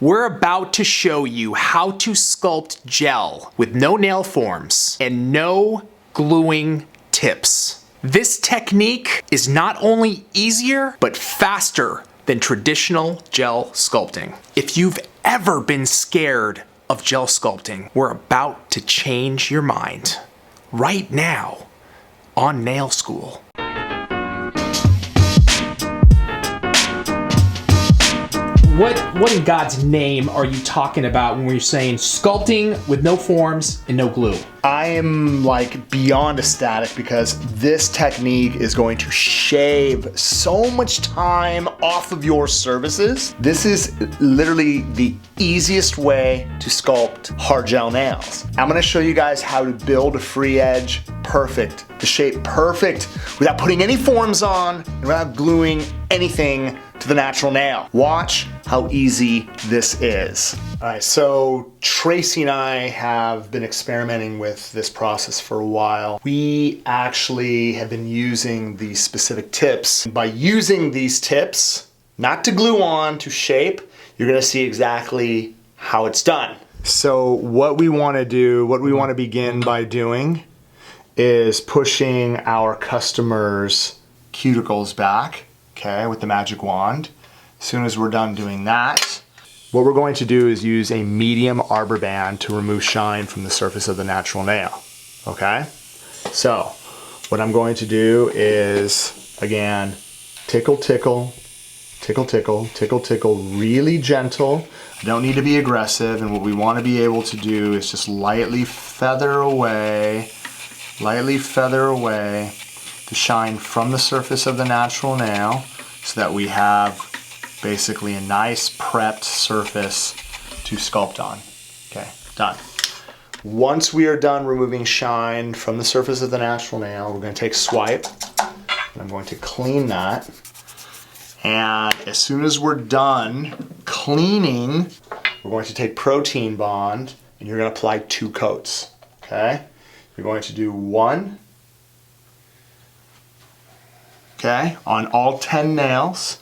We're about to show you how to sculpt gel with no nail forms and no gluing tips. This technique is not only easier, but faster than traditional gel sculpting. If you've ever been scared of gel sculpting, we're about to change your mind right now on Nail School. What in God's name are you talking about when we're saying sculpting with no forms and no glue? I am like beyond ecstatic because this technique is going to shave so much time off of your surfaces. This is literally the easiest way to sculpt hard gel nails. I'm gonna show you guys how to build a free edge perfect, the shape perfect, without putting any forms on and without gluing anything to the natural nail. Watch how easy this is. All right, so Tracy and I have been experimenting with this process for a while. We actually have been using these specific tips. By using these tips, not to glue on, to shape, you're gonna see exactly how it's done. So what we wanna do, what we wanna begin by doing is pushing our customers' cuticles back, okay, with the magic wand. As soon as we're done doing that, what we're going to do is use a medium arbor band to remove shine from the surface of the natural nail, okay? So, what I'm going to do is, again, tickle, tickle, tickle, tickle, tickle, tickle, really gentle. I don't need to be aggressive, and what we want to be able to do is just lightly feather away the shine from the surface of the natural nail so that we have basically a nice prepped surface to sculpt on. Okay, done. Once we are done removing shine from the surface of the natural nail, we're going to take a swipe and I'm going to clean that. And as soon as we're done cleaning, we're going to take protein bond and you're going to apply 2 coats. Okay, you're going to do 1, okay, on all 10 nails.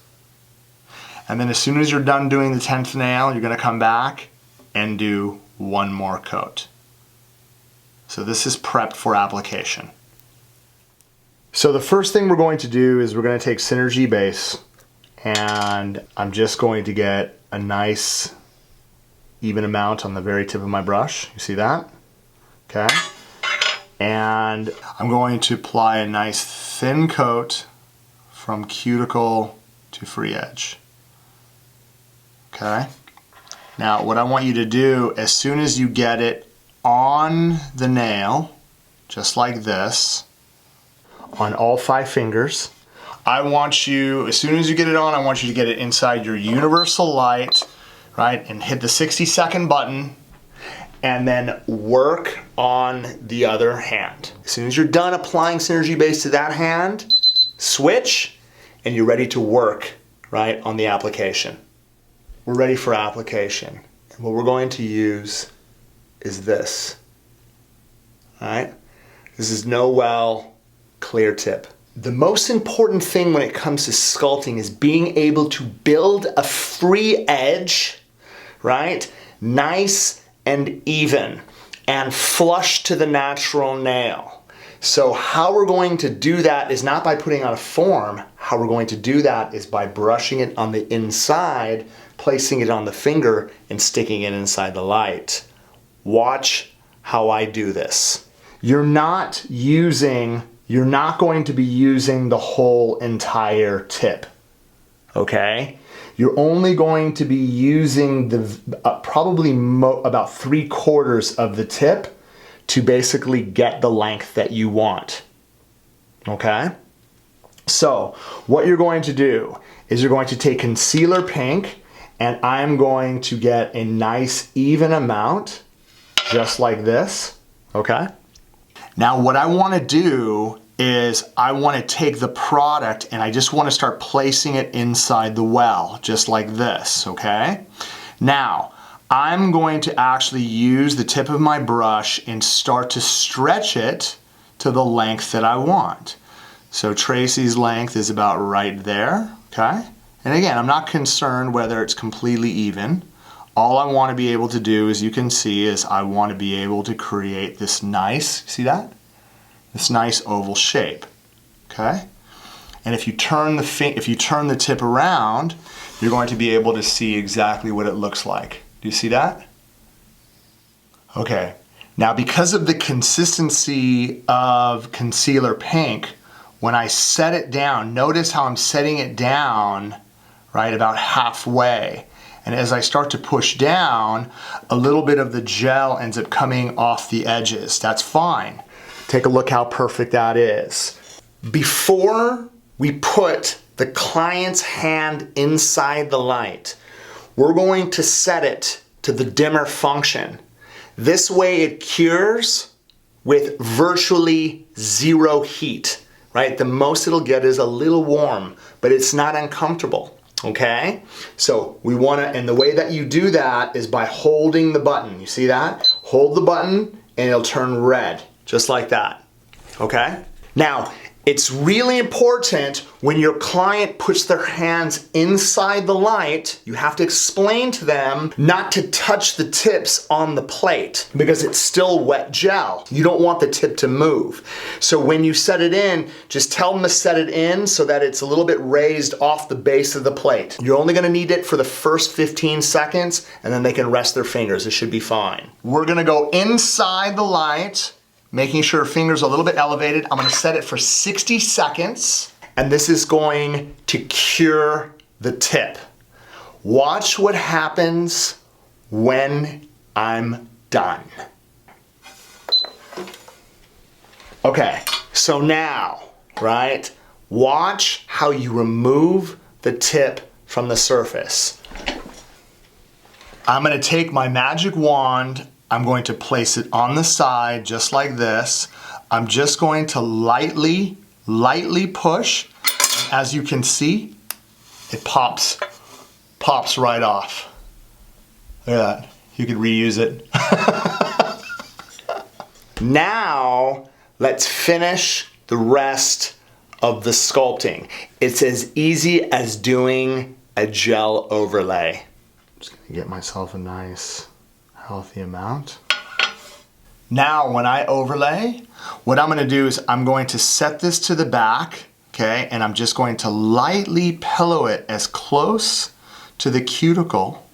And then as soon as you're done doing the 10th nail, you're going to come back and do 1 more coat. So this is prepped for application. So the first thing we're going to do is we're going to take Synergy Base, and I'm just going to get a nice even amount on the very tip of my brush. You see that? Okay. And I'm going to apply a nice thin coat from cuticle to free edge. Okay. Now what I want you to do, as soon as you get it on the nail, just like this, on all 5 fingers, I want you, as soon as you get it on, I want you to get it inside your universal light, right, and hit the 60-second button, and then work on the other hand. As soon as you're done applying Synergy Base to that hand, switch, and you're ready to work, right, on the application. We're ready for application. And what we're going to use is this. All right? This is Noel Clear Tip. The most important thing when it comes to sculpting is being able to build a free edge, right? Nice and even and flush to the natural nail. So how we're going to do that is not by putting on a form. How we're going to do that is by brushing it on the inside, placing it on the finger, and sticking it inside the light. Watch how I do this. You're not going to be using the whole entire tip, okay? You're only going to be using the probably about 3/4 of the tip to basically get the length that you want, okay? So what you're going to do is you're going to take concealer pink, and I'm going to get a nice even amount, just like this, okay? Now what I want to do is I want to take the product and I just want to start placing it inside the well, just like this, okay? Now, I'm going to actually use the tip of my brush and start to stretch it to the length that I want. So Tracy's length is about right there, okay? And again, I'm not concerned whether it's completely even. all I want to be able to do, as you can see, is I want to be able to create this nice, see that? This nice oval shape, okay? And if you turn the tip around, you're going to be able to see exactly what it looks like. Do you see that? Okay, now because of the consistency of concealer pink, when I set it down, notice how I'm setting it down, right, about halfway. And as I start to push down, a little bit of the gel ends up coming off the edges. That's fine. Take a look how perfect that is. Before we put the client's hand inside the light, we're going to set it to the dimmer function. This way it cures with virtually zero heat, right? The most it'll get is a little warm, but it's not uncomfortable. Okay, so we want to, and the way that you do that is by holding the button. You see that? Hold the button and it'll turn red, just like that. Okay? Now, it's really important when your client puts their hands inside the light, you have to explain to them not to touch the tips on the plate because it's still wet gel. You don't want the tip to move. So when you set it in, just tell them to set it in so that it's a little bit raised off the base of the plate. You're only gonna need it for the first 15 seconds and then they can rest their fingers. It should be fine. We're gonna go inside the light, making sure fingers are a little bit elevated. I'm gonna set it for 60 seconds, and this is going to cure the tip. Watch what happens when I'm done. Okay, so now, right, watch how you remove the tip from the surface. I'm gonna take my magic wand, I'm going to place it on the side just like this. I'm just going to lightly push. As you can see, it pops right off. Look at that. You could reuse it. Now, let's finish the rest of the sculpting. It's as easy as doing a gel overlay. I'm just gonna get myself a nice healthy amount. Now when I overlay, what I'm gonna do is I'm going to set this to the back, okay, and I'm just going to lightly pillow it as close to the cuticle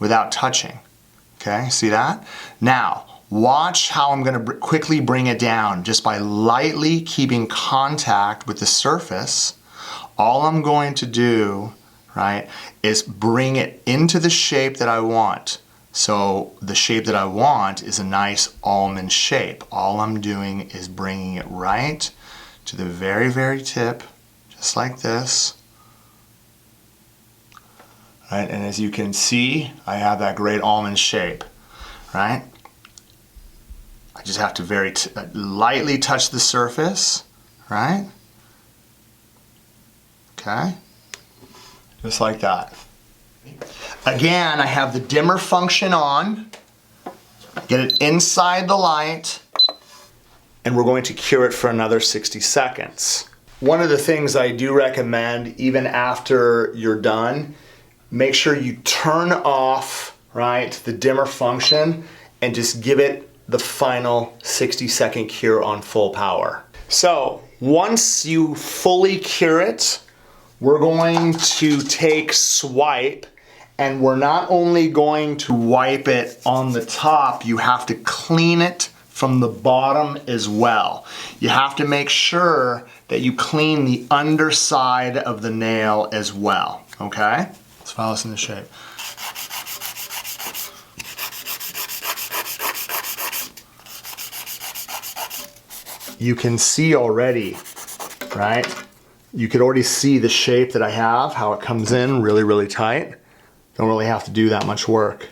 without touching, okay, see that? Now, watch how I'm gonna quickly bring it down just by lightly keeping contact with the surface. All I'm going to do, right, is bring it into the shape that I want. So the shape that I want is a nice almond shape. All I'm doing is bringing it right to the very, very tip, just like this. Right, and as you can see, I have that great almond shape, right? I just have to very lightly touch the surface, right? Okay, just like that. Again, I have the dimmer function on. Get it inside the light, and we're going to cure it for another 60 seconds. One of the things I do recommend, even after you're done, make sure you turn off, right, the dimmer function and just give it the final 60-second cure on full power. So once you fully cure it, we're going to take swipe, and we're not only going to wipe it on the top, you have to clean it from the bottom as well. You have to make sure that you clean the underside of the nail as well, okay? Let's file this into shape. You can see already, right? You could already see the shape that I have, how it comes in really, really tight. Don't really have to do that much work.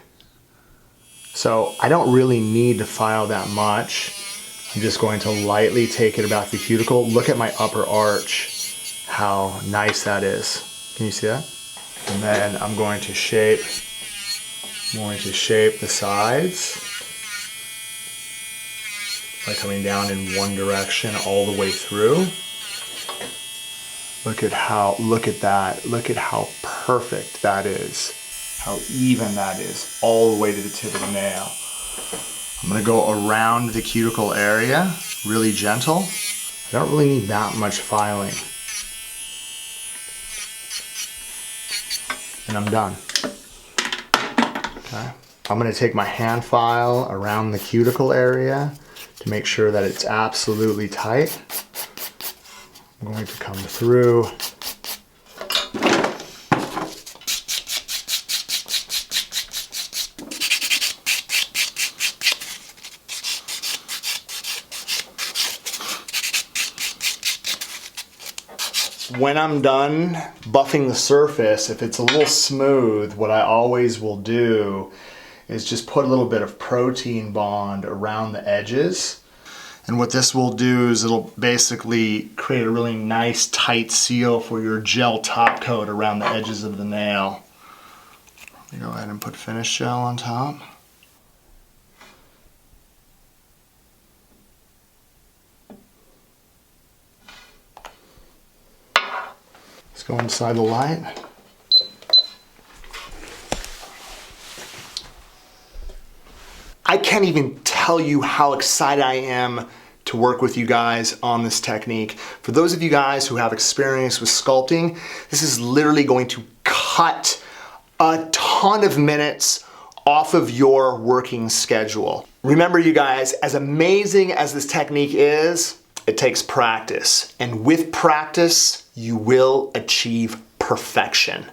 So I don't really need to file that much. I'm just going to lightly take it about the cuticle. Look at my upper arch, how nice that is. Can you see that? And then I'm going to shape the sides by coming down in one direction all the way through. Look at that. Look at how perfect that is. how even that is all the way to the tip of the nail. I'm gonna go around the cuticle area, really gentle. I don't really need that much filing. And I'm done. Okay. I'm gonna take my hand file around the cuticle area to make sure that it's absolutely tight. I'm going to come through. When I'm done buffing the surface, if it's a little smooth, what I always will do is just put a little bit of protein bond around the edges. And what this will do is it'll basically create a really nice tight seal for your gel top coat around the edges of the nail. You go ahead and put finish gel on top. Let's go inside the light. I can't even tell you how excited I am to work with you guys on this technique. For those of you guys who have experience with sculpting, this is literally going to cut a ton of minutes off of your working schedule. Remember you guys, as amazing as this technique is, it takes practice. And with practice, you will achieve perfection.